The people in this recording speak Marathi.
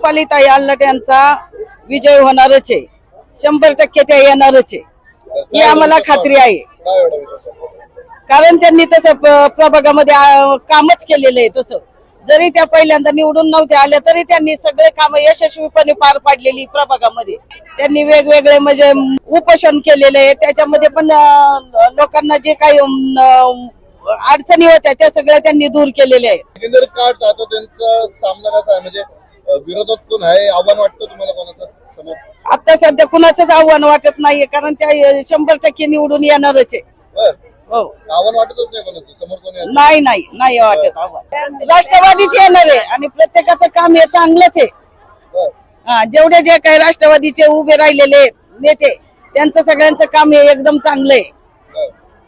रुपालीताई आल्हाट यांचा विजय होणारच आहे, 100% त्या येणारच आहे ही आम्हाला खात्री आहे. काय एवढा विश्वास आहे? कारण त्यांनी तसं प्रभागामध्ये कामच केलेलं आहे. तसं जरी त्या पहिल्यांदा निवडून नव्हत्या आल्या तरी त्यांनी सगळे काम यशस्वीपणे पार पाडलेली प्रभागामध्ये. त्यांनी वेगवेगळे म्हणजे उपोषण केलेले आहे, त्याच्यामध्ये पण लोकांना जे काही अडचणी होत्या त्या सगळ्या त्यांनी दूर केलेल्या आहेत. एकंदरीत काय आता त्यांचा सामना कसा आहे, म्हणजे विरोधात कोण आहे, आव्हान वाटतं तुम्हाला कोणाचं समोर? आता सध्या कुणाचंच आव्हान वाटत नाहीये, कारण त्या 100% निवडून येणारच आहे. बर, हो, आव्हान वाटतच नाही कोणाचं समोर कोणी आहे? नाही वाटत आव्हान. राष्ट्रवादीच येणार आहे आणि प्रत्येकाचं काम हे चांगलंच आहे. बर, हा, जेवढे जे काही राष्ट्रवादीचे उभे राहिलेले नेते त्यांचं सगळ्यांचं काम हे एकदम चांगलं आहे.